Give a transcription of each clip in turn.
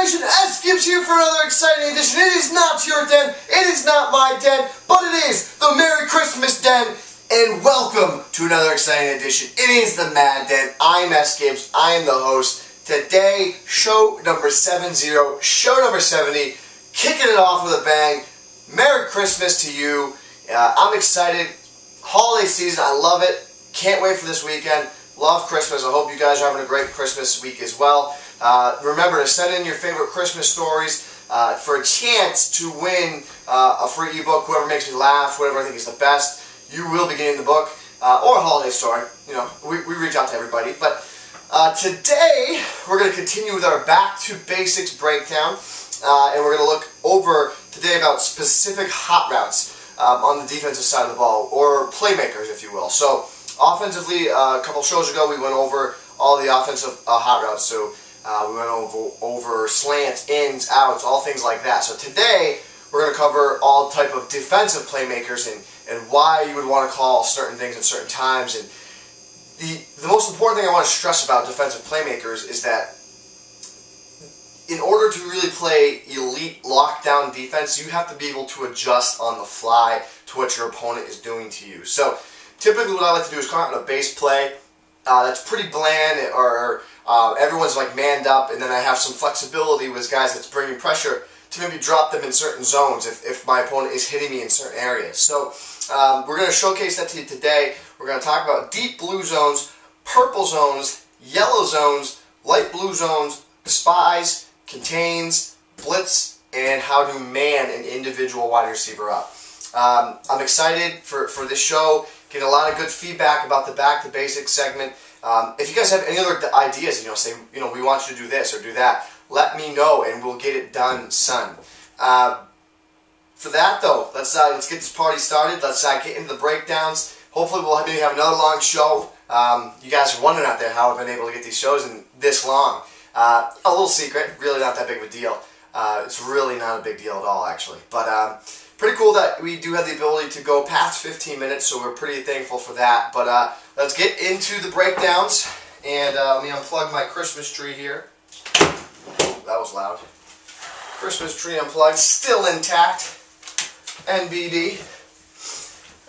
Nation, Sgibs here for another exciting edition. It is not your den, it is not my den, but it is the Merry Christmas Den, and welcome to another exciting edition. It is the Mad Den. I'm Sgibs, I am the host. Today, show number 70, show number 70, kicking it off with a bang. Merry Christmas to you. I'm excited. Holiday season, I love it. Can't wait for this weekend. Love Christmas. I hope you guys are having a great Christmas week as well. Remember to send in your favorite Christmas stories for a chance to win a free ebook. Whoever makes me laugh, whatever I think is the best, you will be getting the book or a holiday story. You know, we reach out to everybody. But today we're going to continue with our Back to Basics breakdown, and we're going to look over today about specific hot routes on the defensive side of the ball, or playmakers, if you will. So offensively, a couple shows ago we went over all the offensive hot routes. So we went over slants, ins, outs, all things like that. So today we're going to cover all type of defensive playmakers and why you would want to call certain things at certain times. And the most important thing I want to stress about defensive playmakers is that in order to really play elite lockdown defense, you have to be able to adjust on the fly to what your opponent is doing to you. So typically what I like to do is come out in a base play that's pretty bland, or everyone's like manned up, and then I have some flexibility with guys that's bringing pressure to maybe drop them in certain zones if my opponent is hitting me in certain areas. So we're going to showcase that to you today. We're going to talk about deep blue zones, purple zones, yellow zones, light blue zones, spies, contains, blitz, and how to man an individual wide receiver up. I'm excited for this show. Getting a lot of good feedback about the Back to Basics segment. If you guys have any other ideas, say, we want you to do this or do that, let me know and we'll get it done, son. For that though, let's get this party started. Let's get into the breakdowns. Hopefully we'll maybe have another long show. You guys are wondering out there how I've been able to get these shows in this long. A little secret, really not that big of a deal. It's really not a big deal at all, actually. But pretty cool that we do have the ability to go past 15 minutes, so we're pretty thankful for that. But let's get into the breakdowns, and let me unplug my Christmas tree here. Oh, that was loud. Christmas tree unplugged, still intact. NBD.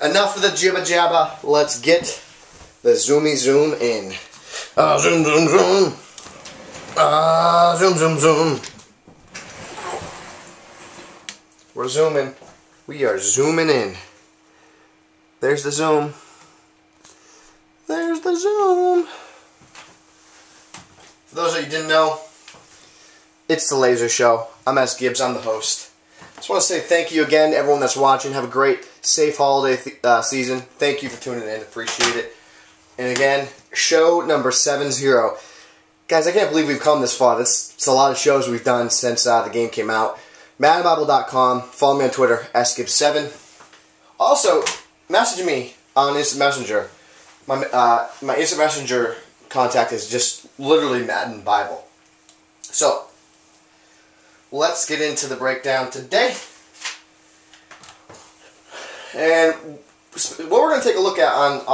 Enough of the jibba jabba. Let's get the zoomy zoom in. Zoom zoom zoom. Zoom zoom zoom. We're zooming. We are zooming in. There's the zoom. There's the zoom. For those of you who didn't know, it's the Laser Show. I'm Sgibs, I'm the host. Just want to say thank you again to everyone that's watching. Have a great, safe holiday season. Thank you for tuning in. Appreciate it. And again, show number 70. Guys, I can't believe we've come this far. It's a lot of shows we've done since the game came out. MaddenBible.com. Follow me on Twitter, Sgibs7. Also, message me on Instant Messenger. My Instant Messenger contact is just literally Madden Bible. So, let's get into the breakdown today. And what we're going to take a look at on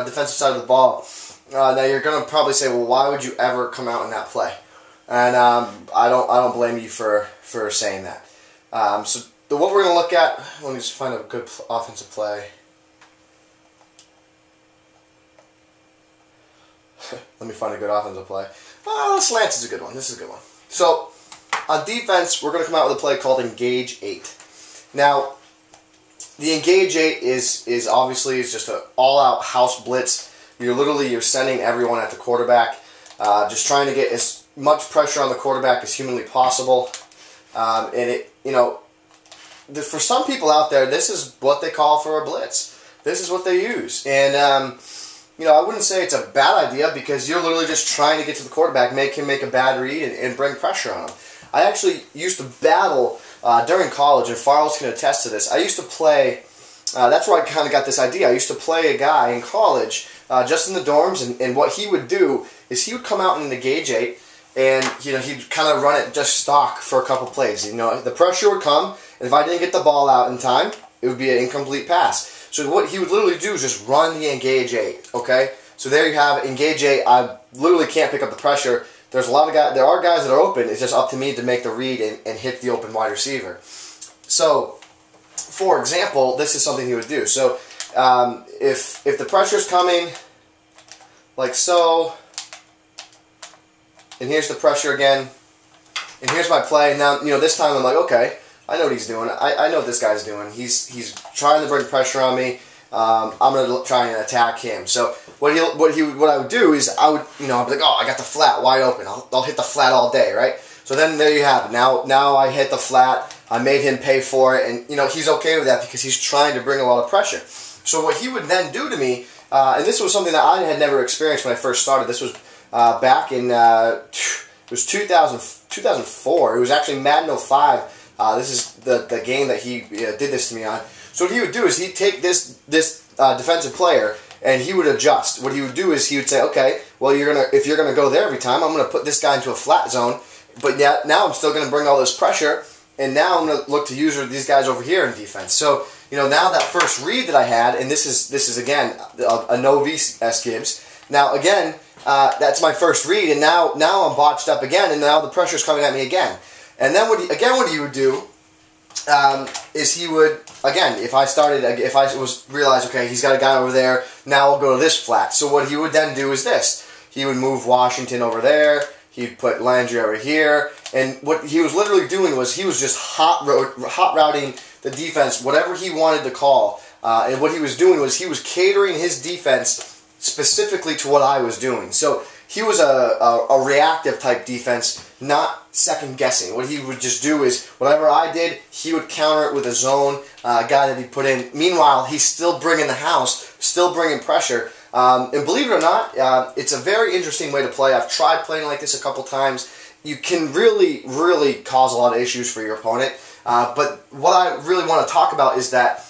defensive side of the ball. Now you're going to probably say, well, why would you ever come out in that play? And I don't blame you for saying that. So what we're going to look at, let me just find a good offensive play. Let me find a good offensive play. The slants is a good one. This is a good one. So on defense, we're going to come out with a play called Engage 8. Now, the Engage 8 is obviously just an all-out house blitz. You're sending everyone at the quarterback, just trying to get as much pressure on the quarterback as humanly possible. And for some people out there, this is what they call for a blitz. This is what they use. And I wouldn't say it's a bad idea, because you're literally just trying to get to the quarterback, make him make a bad read, and bring pressure on him. I actually used to battle during college, and Farrell's can attest to this. I used to play, that's where I kind of got this idea. I used to play a guy in college, just in the dorms, and what he would do is he would come out in the Engage 8, and he'd kind of run it just stock for a couple plays. The pressure would come, and if I didn't get the ball out in time, it would be an incomplete pass. So what he would literally do is just run the Engage 8, okay? So there you have it, Engage 8. I literally can't pick up the pressure. there's a lot of guys. There are guys that are open. It's just up to me to make the read and hit the open wide receiver. So, for example, this is something he would do. So, if the pressure's coming, like so, and here's the pressure again, and here's my play. Now, this time I'm like, okay, I know what he's doing. I know what this guy's doing. He's trying to bring pressure on me. I'm gonna try and attack him. So what I would do is I'd be like, oh, I got the flat wide open. I'll hit the flat all day, right? So then there you have it. Now I hit the flat. I made him pay for it, and he's okay with that because he's trying to bring a lot of pressure. So what he would then do to me, and this was something that I had never experienced when I first started. This was back in it was 2004. It was actually Madden 05. This is the game that he did this to me on. So what he would do is he'd take this defensive player and he would adjust. What he would do is he would say, okay, well if you're gonna go there every time, I'm gonna put this guy into a flat zone. But yet now I'm still gonna bring all this pressure, and now I'm gonna look to use these guys over here in defense. So now that first read that I had, and this is again a no V Sgibs. Now again, that's my first read, and now I'm botched up again, and now the pressure's coming at me again. And then what he would do is he would, again, if I realized, okay, he's got a guy over there, now I'll go to this flat. So what he would then do is this. He would move Washington over there, he'd put Landry over here, and what he was literally doing was he was just hot routing the defense, whatever he wanted to call. And what he was doing was he was catering his defense specifically to what I was doing. So he was a reactive type defense, not second guessing. What he would just do is whatever I did, he would counter it with a zone guy that he put in. Meanwhile, he's still bringing the house, still bringing pressure. And believe it or not, it's a very interesting way to play. I've tried playing like this a couple times. You can really, really cause a lot of issues for your opponent. But what I really want to talk about is that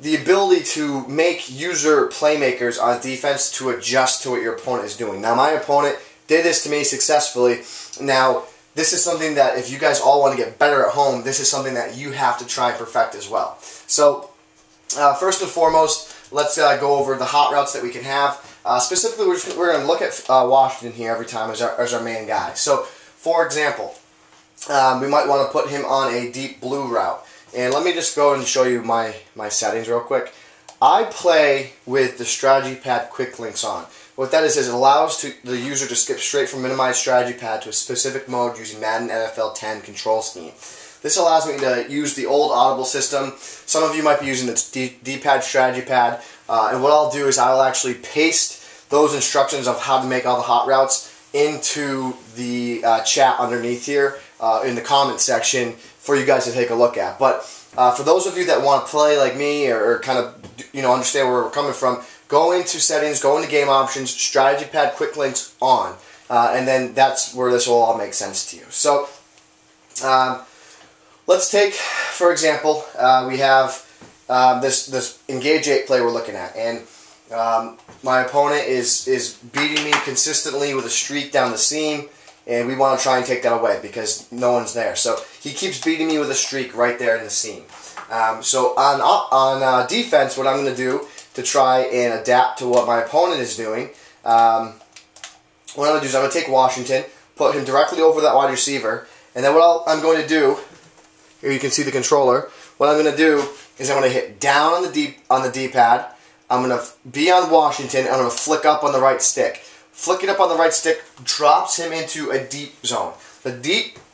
the ability to make user playmakers on defense to adjust to what your opponent is doing. Now, my opponent did this to me successfully. Now, this is something that if you guys all want to get better at home, this is something that you have to try and perfect as well. So, first and foremost, let's go over the hot routes that we can have. Specifically, we're going to look at Washington here every time as our main guy. So, for example, we might want to put him on a deep blue route. And let me just go and show you my settings real quick. I play with the strategy pad quick links on. What that is it allows the user to skip straight from minimized strategy pad to a specific mode using Madden NFL 10 control scheme. This allows me to use the old audible system. Some of you might be using the D-pad strategy pad. And what I'll do is I'll actually paste those instructions of how to make all the hot routes into the chat underneath here in the comment section for you guys to take a look at. But for those of you that want to play like me or kind of understand where we're coming from, go into settings, go into game options, strategy pad quick links on, and then that's where this will all make sense to you. So let's take, for example, we have this engage 8 play we're looking at, and my opponent is beating me consistently with a streak down the seam. And we want to try and take that away because no one's there. So he keeps beating me with a streak right there in the seam. So on defense, what I'm going to do to try and adapt to what my opponent is doing, what I'm going to do is I'm going to take Washington, put him directly over that wide receiver, and then what I'm going to do, here you can see the controller, what I'm going to do is I'm going to hit down on the D-pad, I'm going to be on Washington, I'm going to flick up on the right stick. Flicking up on the right stick drops him into a deep zone.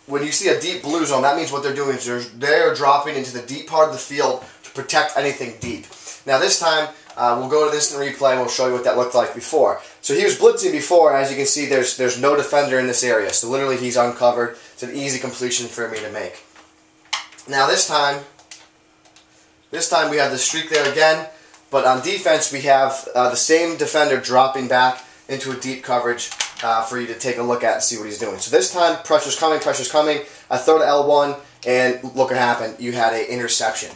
When you see a deep blue zone, that means what they're doing is they're dropping into the deep part of the field to protect anything deep. Now this time, we'll go to the instant replay and we'll show you what that looked like before. So he was blitzing before, and as you can see, there's no defender in this area. So literally he's uncovered. It's an easy completion for me to make. Now this time we have the streak there again, but on defense we have the same defender dropping back into a deep coverage for you to take a look at and see what he's doing. So this time, pressure's coming. I throw to L1, and look what happened. You had an interception.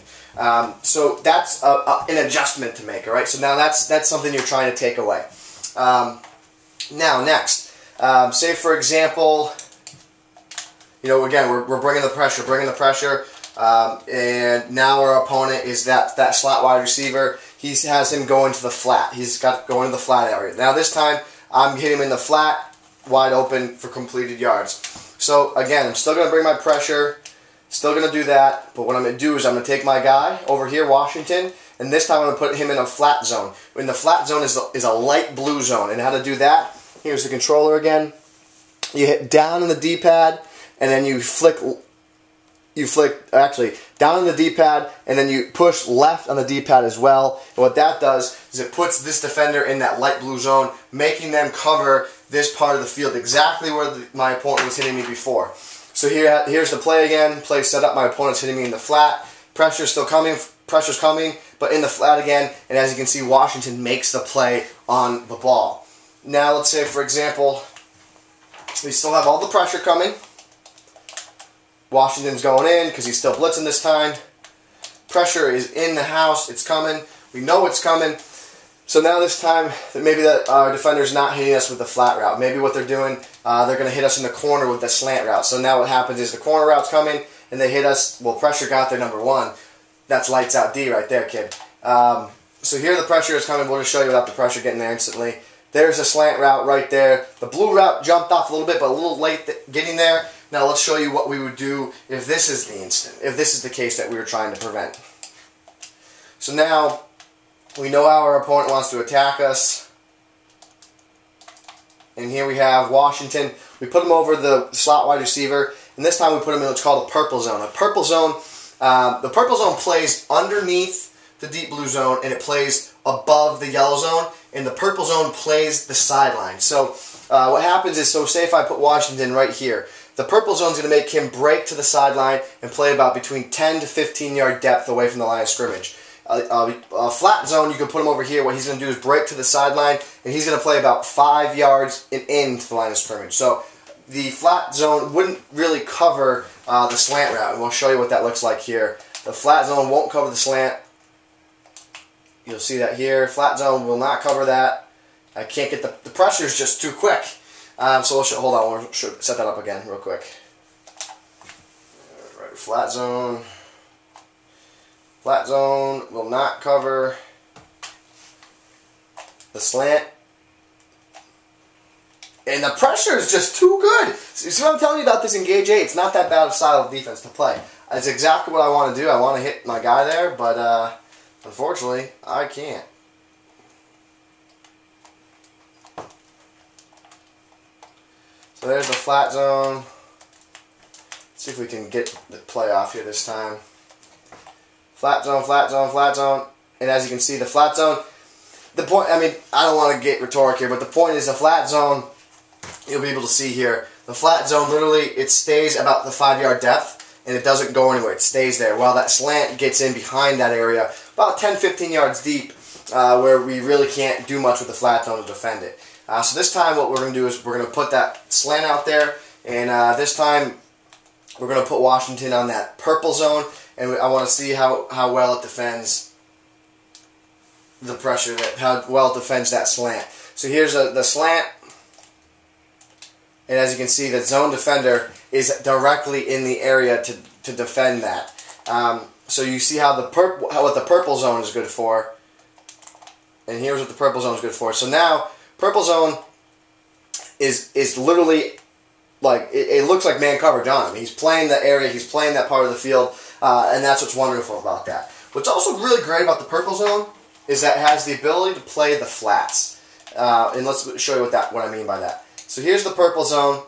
So that's an adjustment to make, all right? So now that's something you're trying to take away. Now, next, say for example, again, we're bringing the pressure, and now our opponent is that slot wide receiver. He has him going to the flat. He's got going to the flat area. Now this time, I'm hitting him in the flat, wide open for completed yards. So again, I'm still going to bring my pressure, still going to do that, but what I'm going to do is I'm going to take my guy over here, Washington, and this time I'm going to put him in a flat zone. In the flat zone is a light blue zone, and how to do that, here's the controller again. You hit down on the D-pad, and then you flick actually down on the D-pad, and then you push left on the D-pad as well. And what that does is it puts this defender in that light blue zone, making them cover this part of the field exactly where my opponent was hitting me before. So here's the play again. Play set up. My opponent's hitting me in the flat. Pressure's still coming. Pressure's coming, but in the flat again. And as you can see, Washington makes the play on the ball. Now let's say, for example, we still have all the pressure coming. Washington's going in because he's still blitzing this time. Pressure is in the house. It's coming. We know it's coming. So now this time, maybe our defender's not hitting us with the flat route. Maybe what they're doing, they're going to hit us in the corner with the slant route. So now what happens is the corner route's coming, and they hit us. Well, pressure got there, number one. That's lights out D right there, kid. So here the pressure is coming. We'll just show you without the pressure getting there instantly. There's a slant route right there. The blue route jumped off a little bit, but a little late getting there. Now let's show you what we would do if this is the instant, if this is the case that we were trying to prevent. So now we know how our opponent wants to attack us. And here we have Washington. We put him over the slot wide receiver, and this time we put him in what's called a purple zone. A purple zone, the purple zone plays underneath the deep blue zone, and it plays above the yellow zone, and the purple zone plays the sideline. So what happens is, so say if I put Washington right here, the purple zone is going to make him break to the sideline and play about between 10 to 15 yard depth away from the line of scrimmage. A flat zone, you can put him over here. What he's going to do is break to the sideline, and he's going to play about 5 yards into the line of scrimmage. So the flat zone wouldn't really cover the slant route, and we'll show you what that looks like here. The flat zone won't cover the slant. You'll see that here. Flat zone will not cover that. I can't get the pressure is just too quick. So we'll hold on, we'll set that up again real quick. Right, flat zone. Flat zone will not cover the slant. And the pressure is just too good. See what I'm telling you about this in Gauge 8? It's not that bad of style of defense to play. It's exactly what I want to do. I want to hit my guy there, but unfortunately, I can't. So there's the flat zone. Let's see if we can get the play off here this time. Flat zone, flat zone, flat zone. And as you can see, the flat zone, the point, I mean, I don't want to get rhetoric here, but the point is the flat zone, you'll be able to see here, the flat zone literally, it stays about the 5 yard depth, and it doesn't go anywhere. It stays there, while that slant gets in behind that area, about 10-15 yards deep, where we really can't do much with the flat zone to defend it. So this time what we're going to do is we're going to put that slant out there, and this time we're going to put Washington on that purple zone, and I want to see how well it defends the pressure, how well it defends that slant. So here's the slant, and as you can see, the zone defender is directly in the area to defend that. So you see how what the purple zone is good for, and here's what the purple zone is good for. So now purple zone is literally like it looks like man coverage on him. He's playing that area, he's playing that part of the field, and that's what's wonderful about that. What's also really great about the purple zone is that it has the ability to play the flats. And let's show you what I mean by that. So here's the purple zone.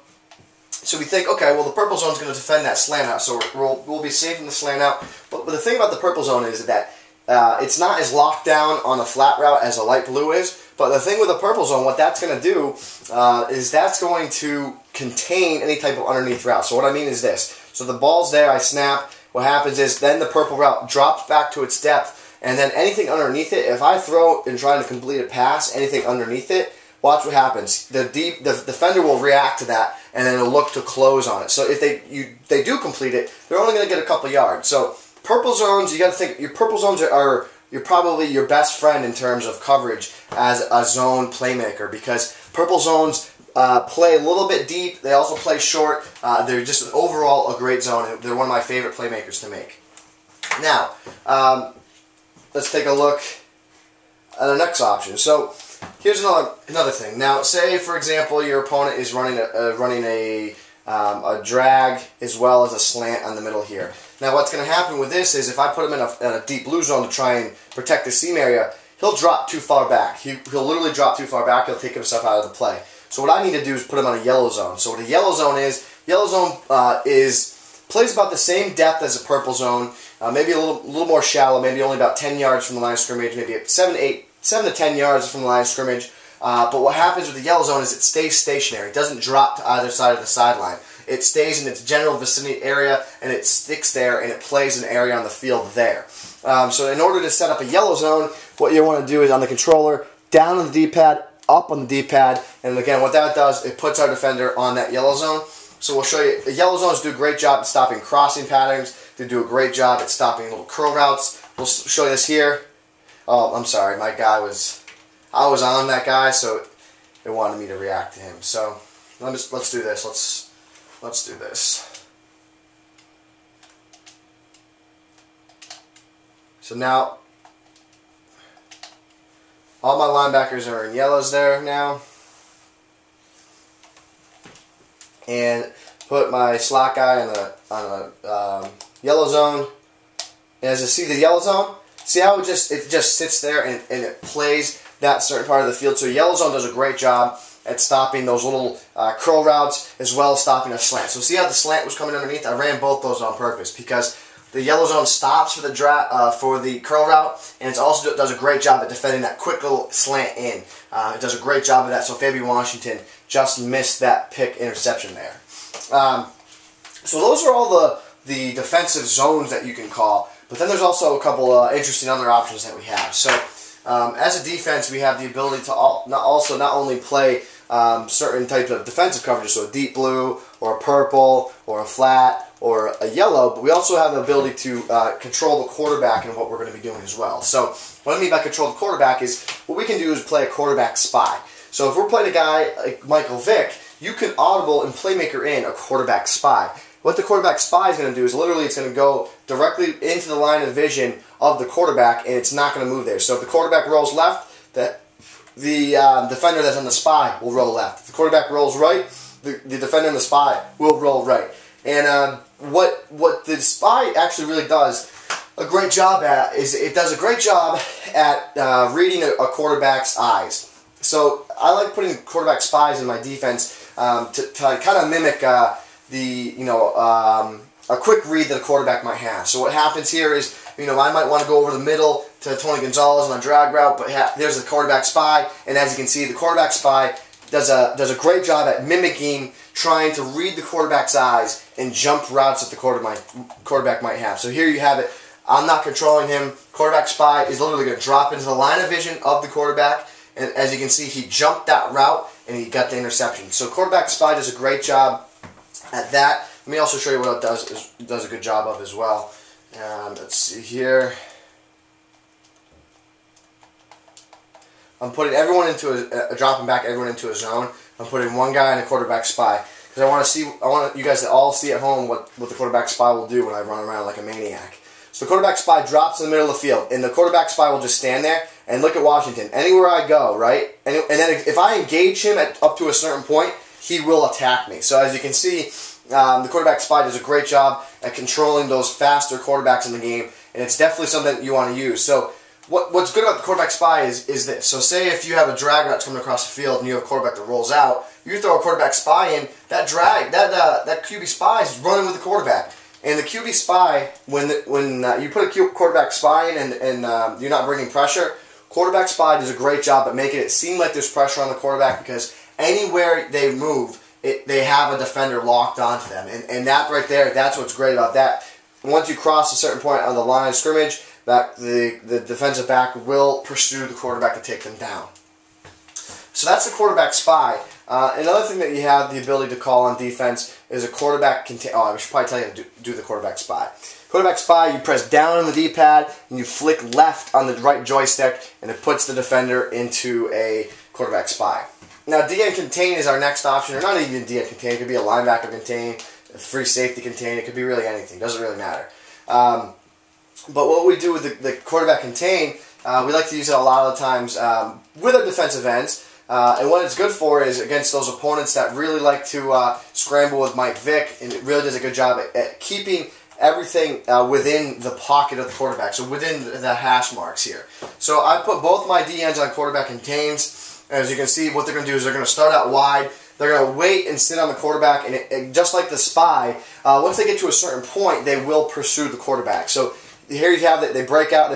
So we think, okay, well the purple zone is going to defend that slant out, so we'll be safe in the slant out. But the thing about the purple zone is that it's not as locked down on the flat route as a light blue is. But the thing with the purple zone, what that's going to do is that's going to contain any type of underneath route. So what I mean is this. So the ball's there, I snap. What happens is then the purple route drops back to its depth, and then anything underneath it, if I throw and try to complete a pass, anything underneath it, watch what happens. The defender will react to that, and then it'll look to close on it. So if they do complete it, they're only going to get a couple yards. So purple zones, you got to think, your purple zones are you're probably your best friend in terms of coverage as a zone playmaker, because purple zones play a little bit deep. They also play short. They're just overall a great zone. They're one of my favorite playmakers to make. Now, let's take a look at the next option. So here's another thing. Now, say for example your opponent is running a drag as well as a slant on the middle here. Now, what's going to happen with this is if I put him in a deep blue zone to try and protect the seam area, he'll drop too far back. He'll literally drop too far back. He'll take himself out of the play. So what I need to do is put him on a yellow zone. So what a yellow zone is plays about the same depth as a purple zone, maybe a little more shallow, maybe only about 10 yards from the line of scrimmage, maybe 7 to 10 yards from the line of scrimmage. But what happens with the yellow zone is it stays stationary. It doesn't drop to either side of the sideline. It stays in its general vicinity area, and it sticks there, and it plays an area on the field there. So in order to set up a yellow zone, what you want to do is on the controller, down on the D-pad, up on the D-pad, and again, what that does, it puts our defender on that yellow zone. So we'll show you, the yellow zones do a great job at stopping crossing patterns. They do a great job at stopping little curl routes. We'll show you this here. Oh, I'm sorry, I was on that guy, so it wanted me to react to him. So let's do this. Let's do this. So now, all my linebackers are in yellows there now. And put my slot guy on a yellow zone. And as you see the yellow zone, see how it just sits there and it plays that certain part of the field. So yellow zone does a great job at stopping those little curl routes as well as stopping a slant. So see how the slant was coming underneath? I ran both those on purpose because the yellow zone stops for the curl route, and it also does a great job at defending that quick little slant in. It does a great job of that. So Fabian Washington just missed that pick interception there. So those are all the defensive zones that you can call. But then there's also a couple interesting other options that we have. So as a defense, we have the ability to not only play certain types of defensive coverages, so a deep blue or a purple or a flat or a yellow, but we also have the ability to control the quarterback and what we're going to be doing as well. So what I mean by control the quarterback is what we can do is play a quarterback spy. So if we're playing a guy like Michael Vick, you can audible and playmaker in a quarterback spy. What the quarterback spy is going to do is literally it's going to go directly into the line of vision of the quarterback, and it's not going to move there. So if the quarterback rolls left, the defender that's on the spy will roll left. If the quarterback rolls right, the defender and the spy will roll right. And what the spy actually really does a great job at is it does a great job at reading a quarterback's eyes. So I like putting quarterback spies in my defense to kind of mimic a quick read that a quarterback might have. So what happens here is, I might want to go over the middle to Tony Gonzalez on a drag route, but there's the quarterback spy, and as you can see, the quarterback spy does a great job at mimicking, trying to read the quarterback's eyes and jump routes that the quarterback might have. So here you have it. I'm not controlling him. Quarterback spy is literally going to drop into the line of vision of the quarterback, and as you can see, he jumped that route and he got the interception. So quarterback spy does a great job at that. Let me also show you what it does a good job of as well. Let's see here. I'm putting everyone into dropping back everyone into a zone. I'm putting one guy in a quarterback spy because I want you guys to all see at home what the quarterback spy will do when I run around like a maniac. So the quarterback spy drops in the middle of the field, and the quarterback spy will just stand there and look at Washington anywhere I go, right? And then if I engage him up to a certain point, he will attack me. So as you can see, the quarterback spy does a great job at controlling those faster quarterbacks in the game, and it's definitely something that you want to use. So what's good about the quarterback spy is this. So say if you have a drag route coming across the field and you have a quarterback that rolls out, you throw a quarterback spy in, that QB spy is running with the quarterback. And the QB spy, when you put a quarterback spy in and you're not bringing pressure, quarterback spy does a great job at making it seem like there's pressure on the quarterback because anywhere they move, they have a defender locked onto them. And that right there, that's what's great about that. Once you cross a certain point on the line of scrimmage, the defensive back will pursue the quarterback to take them down. So that's the quarterback spy. Another thing that you have the ability to call on defense is a quarterback contain. Oh, I should probably tell you to do the quarterback spy. Quarterback spy, you press down on the D-pad and you flick left on the right joystick, and it puts the defender into a quarterback spy. Now, DN contain is our next option, or not even DN contain. It could be a linebacker contain, a free safety contain. It could be really anything. Doesn't really matter. But what we do with the quarterback contain We like to use it a lot of the times with our defensive ends. And what it's good for is against those opponents that really like to scramble with Mike Vick, and it really does a good job at keeping everything within the pocket of the quarterback, so within the hash marks here. So I put both my D-ends on quarterback contains. As you can see, what they're going to do is they're going to start out wide. They're going to wait and sit on the quarterback, and just like the spy, once they get to a certain point, they will pursue the quarterback. So here you have it. They break out,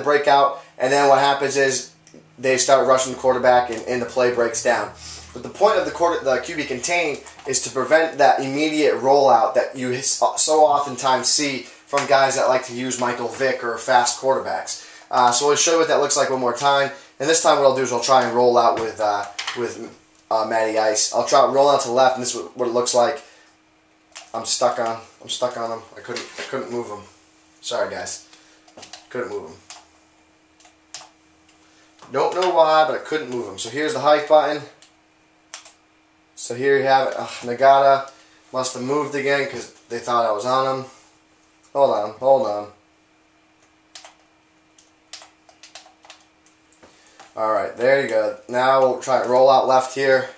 and then what happens is they start rushing the quarterback, and the play breaks down. But the point of the QB contain is to prevent that immediate rollout that you so oftentimes see from guys that like to use Michael Vick or fast quarterbacks. So I'll show you what that looks like one more time. And this time what I'll do is I'll try and roll out with Matty Ice. I'll try rolling out to the left, and this is what it looks like. I'm stuck on him. I couldn't move him. Sorry guys, couldn't move him. Don't know why, but I couldn't move him. So here's the hike button. So here you have it. Nagata must have moved again because they thought I was on him. Hold on. Alright, there you go. Now we'll try and roll out left here.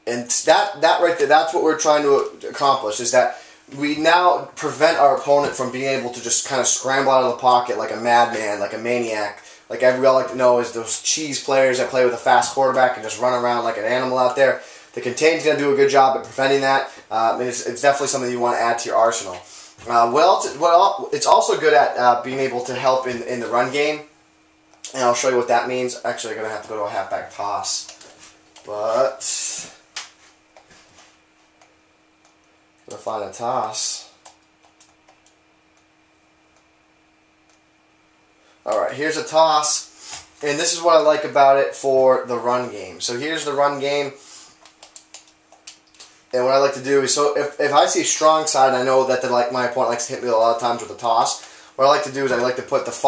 And that right there, that's what we're trying to accomplish, is that we now prevent our opponent from being able to just kind of scramble out of the pocket like a madman, like a maniac. Like everybody like to know is those cheese players that play with a fast quarterback and just run around like an animal out there. The contain's going to do a good job at preventing that. And it's definitely something you want to add to your arsenal. It's also good at being able to help in the run game. And I'll show you what that means. Actually, I'm going to have to go to a halfback toss. But I'm going to find a toss. Alright, here's a toss. And this is what I like about it for the run game. So here's the run game. And what I like to do is, so if I see strong side, and I know that my opponent likes to hit me a lot of times with a toss, what I like to do is I like to put this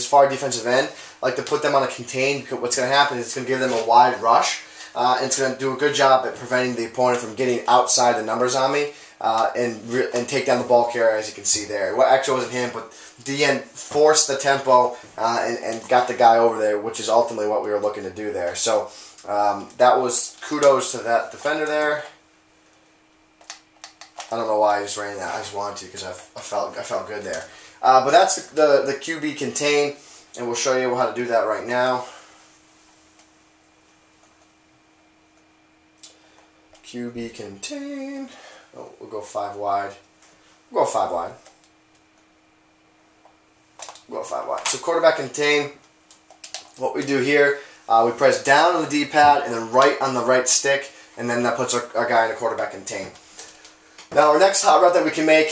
far defensive end, I like to put them on a contain. What's going to happen is it's going to give them a wide rush, and it's going to do a good job at preventing the opponent from getting outside the numbers on me, and take down the ball carrier, as you can see there. Well, actually, it wasn't him, but DN forced the tempo and got the guy over there, which is ultimately what we were looking to do there. So that was kudos to that defender there. I don't know why I just ran that. I just wanted to because I felt good there. But that's the QB contain, and we'll show you how to do that right now. QB contain. Oh, we'll go 5 wide. We'll go 5 wide. We'll go 5 wide. So quarterback contain. What we do here, we press down on the D-pad and then right on the right stick, and then that puts our guy in a quarterback contain. Now our next hot route that we can make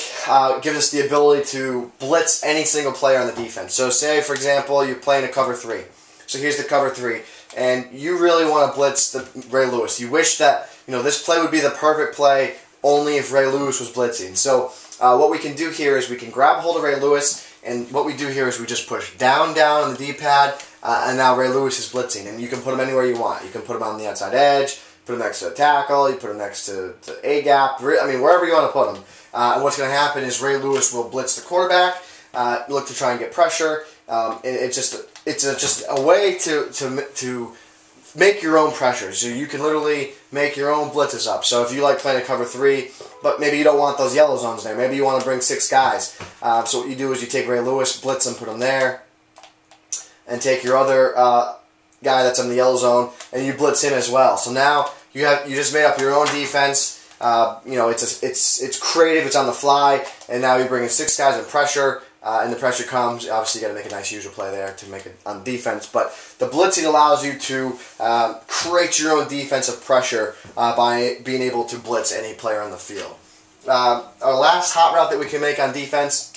gives us the ability to blitz any single player on the defense. So say, for example, you're playing a cover 3. So here's the cover 3. And you really want to blitz Ray Lewis. You wish that this play would be the perfect play only if Ray Lewis was blitzing. So what we can do here is we can grab hold of Ray Lewis, and what we do here is we just push down on the D-pad, and now Ray Lewis is blitzing. And you can put him anywhere you want. You can put him on the outside edge, put him next to a tackle, you put him next to A-gap, I mean, wherever you want to put him. And what's going to happen is Ray Lewis will blitz the quarterback, look to try and get pressure. It's just a way to make your own pressure. So you can literally make your own blitzes up. So if you like playing a cover 3, but maybe you don't want those yellow zones there, maybe you want to bring 6 guys. So what you do is you take Ray Lewis, blitz him, put him there, and take your other guy that's in the yellow zone, and you blitz him as well. So now you just made up your own defense. It's creative, it's on the fly, and now you're bringing 6 guys in pressure, and the pressure comes. Obviously, you got to make a nice user play there to make it on defense. But the blitzing allows you to create your own defensive pressure by being able to blitz any player on the field. Our last hot route that we can make on defense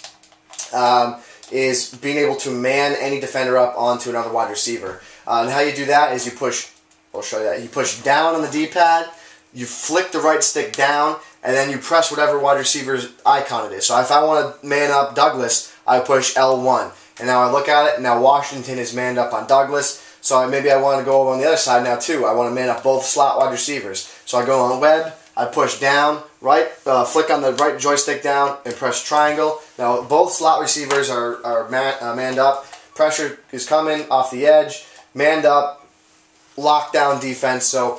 is being able to man any defender up onto another wide receiver. And how you do that is you push. I'll show you that. You push down on the D-pad, you flick the right stick down, and then you press whatever wide receiver's icon it is. So if I want to man up Douglas, I push L1. And now I look at it, and now Washington is manned up on Douglas. So maybe I want to go over on the other side now too. I want to man up both slot wide receivers. So I go on Webb, I push down, flick on the right joystick down, and press triangle. Now both slot receivers are manned up. Pressure is coming off the edge, manned up, lockdown defense. So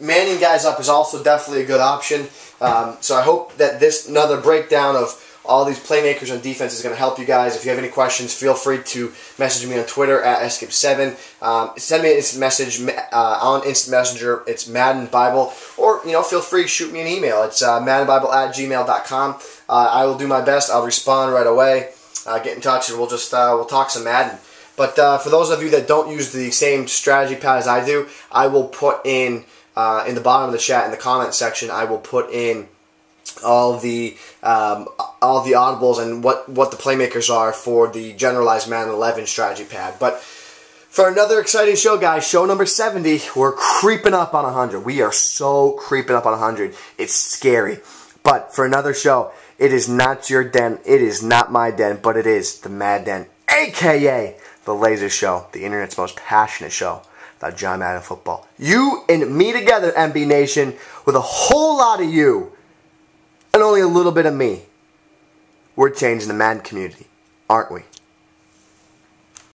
manning guys up is also definitely a good option. So I hope that this another breakdown of all these playmakers on defense is going to help you guys. If you have any questions, feel free to message me on Twitter at Sgibs7. Send me an instant message on Instant Messenger. It's Madden Bible. Or, feel free to shoot me an email. It's maddenbible@gmail.com. I will do my best. I'll respond right away. Get in touch and we'll talk some Madden. But for those of you that don't use the same strategy pad as I do, I will put in the bottom of the chat, in the comment section, I will put in all the audibles and what the playmakers are for the generalized Madden 11 strategy pad. But for another exciting show, guys, show number 70, we're creeping up on 100. We are so creeping up on 100. It's scary. But for another show, it is not your den, it is not my den, but it is the Mad Den, a.k.a. the Laser Show, the internet's most passionate show about John Madden football. You and me together, MB Nation, with a whole lot of you and only a little bit of me. We're changing the Madden community, aren't we?